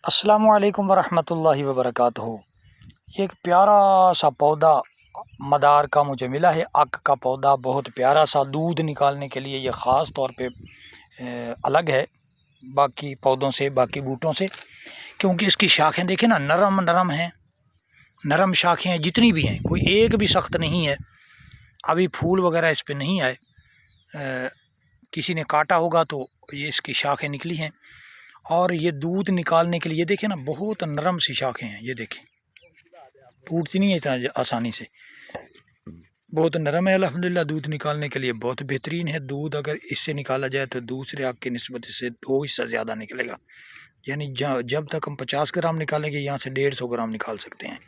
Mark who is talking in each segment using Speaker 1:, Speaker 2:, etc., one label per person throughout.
Speaker 1: السلام علیکم ورحمۃ اللہ وبرکاتہ۔ ایک پیارا سا پودا مدار کا مجھے ملا ہے، اک کا پودا، بہت پیارا سا، دودھ نکالنے کے لیے یہ خاص طور پہ الگ ہے باقی پودوں سے، باقی بوٹوں سے، کیونکہ اس کی شاخیں دیکھیں نا، نرم نرم ہیں، نرم شاخیں ہیں جتنی بھی ہیں، کوئی ایک بھی سخت نہیں ہے۔ ابھی پھول وغیرہ اس پہ نہیں آئے، کسی نے کاٹا ہوگا تو یہ اس کی شاخیں نکلی ہیں۔ اور یہ دودھ نکالنے کے لیے دیکھیں نا، بہت نرم سی شاخیں ہیں، یہ دیکھیں ٹوٹتی نہیں ہے اتنا آسانی سے، بہت نرم ہے الحمدللہ۔ دودھ نکالنے کے لیے بہت بہترین ہے۔ دودھ اگر اس سے نکالا جائے تو دوسرے آگ کی نسبت سے 2 حصہ زیادہ نکلے گا، یعنی جب تک ہم 50 گرام نکالیں گے، یہاں سے 150 گرام نکال سکتے ہیں۔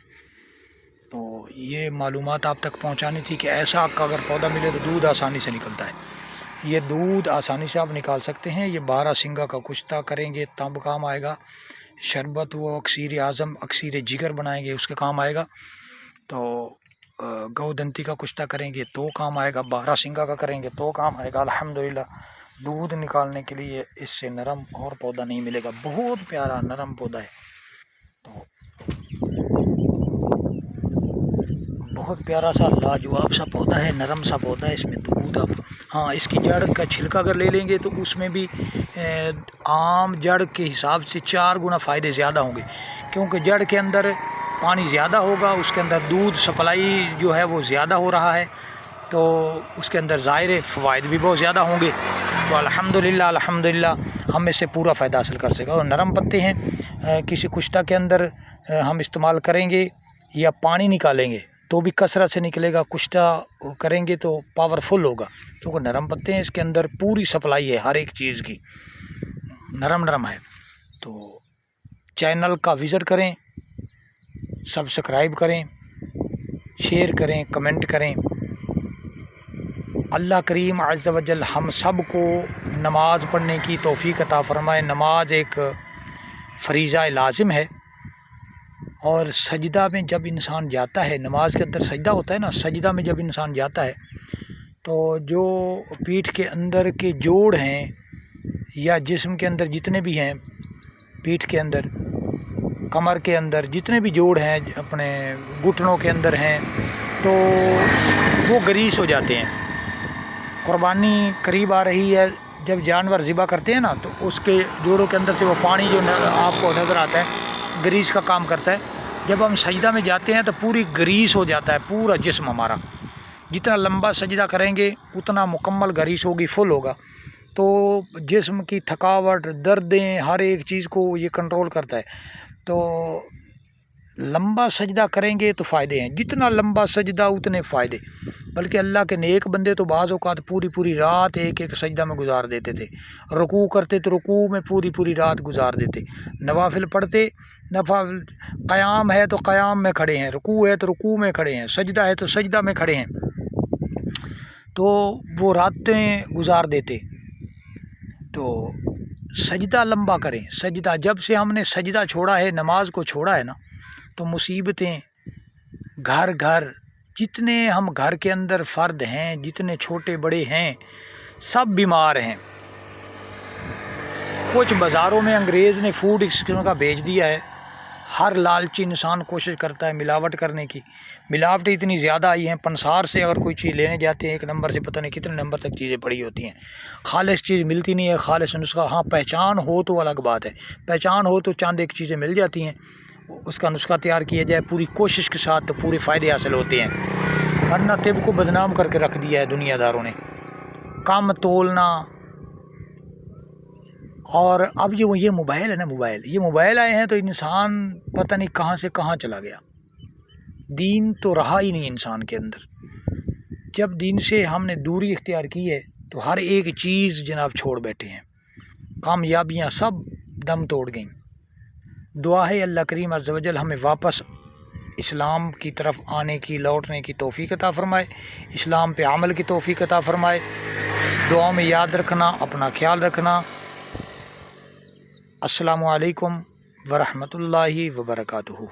Speaker 1: تو یہ معلومات آپ تک پہنچانی تھی کہ ایسا آگ کا اگر پودا ملے تو دودھ آسانی سے نکلتا ہے۔ یہ دودھ آسانی سے آپ نکال سکتے ہیں۔ یہ 12 سنگا کا کشتہ کریں گے تب کام آئے گا۔ شربت و اکسیر اعظم، اکسیر جگر بنائیں گے، اس کے کام آئے گا۔ تو گودنتی کا کشتہ کریں گے تو کام آئے گا، 12 سنگا کا کریں گے تو کام آئے گا الحمدللہ۔ دودھ نکالنے کے لیے اس سے نرم اور پودا نہیں ملے گا، بہت پیارا نرم پودا ہے، تو بہت پیارا سا لاجواب سا پودا ہے، نرم سا پودا ہے، اس میں دودھ آپ اس کی جڑ کا چھلکا اگر لے لیں گے تو اس میں بھی عام جڑ کے حساب سے 4 گنا فائدے زیادہ ہوں گے، کیونکہ جڑ کے اندر پانی زیادہ ہوگا، اس کے اندر دودھ سپلائی جو ہے وہ زیادہ ہو رہا ہے، تو اس کے اندر ظاہر فوائد بھی بہت زیادہ ہوں گے۔ تو الحمدللہ ہم اس سے پورا فائدہ حاصل کر سکیں۔ اور نرم پتے ہیں، کسی کشتہ کے اندر ہم استعمال کریں گے یا پانی نکالیں گے تو بھی کثرت سے نکلے گا، کشتہ کریں گے تو پاورفل ہوگا، کیونکہ نرم پتے ہیں، اس کے اندر پوری سپلائی ہے ہر ایک چیز کی، نرم ہے۔ تو چینل کا وزٹ کریں، سبسکرائب کریں، شیئر کریں، کمنٹ کریں۔ اللہ کریم عز و جل ہم سب کو نماز پڑھنے کی توفیق عطا فرمائے۔ نماز ایک فریضہ لازم ہے، اور سجدہ میں جب انسان جاتا ہے، نماز کے اندر سجدہ ہوتا ہے نا، سجدہ میں جب انسان جاتا ہے تو جو پیٹھ کے اندر کے جوڑ ہیں یا جسم کے اندر جتنے بھی ہیں، پیٹھ کے اندر، کمر کے اندر جتنے بھی جوڑ ہیں، اپنے گھٹنوں کے اندر ہیں، تو وہ گریس ہو جاتے ہیں۔ قربانی قریب آ رہی ہے، جب جانور ذبح کرتے ہیں نا تو اس کے جوڑوں کے اندر سے وہ پانی جو آپ کو نظر آتا ہے، گریس کا کام کرتا ہے۔ جب ہم سجدہ میں جاتے ہیں تو پوری گریس ہو جاتا ہے پورا جسم ہمارا، جتنا لمبا سجدہ کریں گے اتنا مکمل گریس ہوگی، فل ہوگا، تو جسم کی تھکاوٹ، دردیں، ہر ایک چیز کو یہ کنٹرول کرتا ہے۔ تو لمبا سجدہ کریں گے تو فائدے ہیں، جتنا لمبا سجدہ اتنے فائدے، بلکہ اللہ کے نیک بندے تو بعض اوقات پوری رات ایک سجدہ میں گزار دیتے تھے، رکوع کرتے تو رکوع میں پوری رات گزار دیتے، نوافل پڑھتے، قیام ہے تو قیام میں کھڑے ہیں، رکوع ہے تو رکوع میں کھڑے ہیں، سجدہ ہے تو سجدہ میں کھڑے ہیں، تو وہ راتیں گزار دیتے۔ تو سجدہ لمبا کریں۔ سجدہ جب سے ہم نے سجدہ چھوڑا ہے، نماز کو چھوڑا ہے نا، تو مصیبتیں گھر جتنے ہم گھر کے اندر فرد ہیں، جتنے چھوٹے بڑے ہیں، سب بیمار ہیں۔ کچھ بازاروں میں انگریز نے فوڈ اس قسم کا بھیج دیا ہے، ہر لالچی انسان کوشش کرتا ہے ملاوٹ کرنے کی، ملاوٹیں اتنی زیادہ آئی ہیں، پنسار سے اگر کوئی چیز لینے جاتے ہیں 1 نمبر سے پتہ نہیں کتنے نمبر تک چیزیں پڑی ہوتی ہیں، خالص چیز ملتی نہیں ہے، خالص نسخہ۔ ہاں پہچان ہو تو الگ بات ہے، پہچان ہو تو چاند ایک چیزیں مل جاتی ہیں، اس کا نسخہ تیار کیا جائے پوری کوشش کے ساتھ تو پورے فائدے حاصل ہوتے ہیں، ورنہ طب کو بدنام کر کے رکھ دیا ہے دنیا داروں نے، کم تولنا۔ اور اب یہ موبائل ہے نا، یہ موبائل آئے ہیں تو انسان پتہ نہیں کہاں سے کہاں چلا گیا، دین تو رہا ہی نہیں انسان کے اندر۔ جب دین سے ہم نے دوری اختیار کی ہے تو ہر ایک چیز جناب چھوڑ بیٹھے ہیں، کامیابیاں سب دم توڑ گئیں۔ دعا ہے اللہ کریم عز و جل ہمیں واپس اسلام کی طرف آنے کی، لوٹنے کی توفیق عطا فرمائے، اسلام پہ عمل کی توفیق عطا فرمائے۔ دعاؤں میں یاد رکھنا، اپنا خیال رکھنا۔ السلام علیکم ورحمۃ اللہ وبرکاتہ۔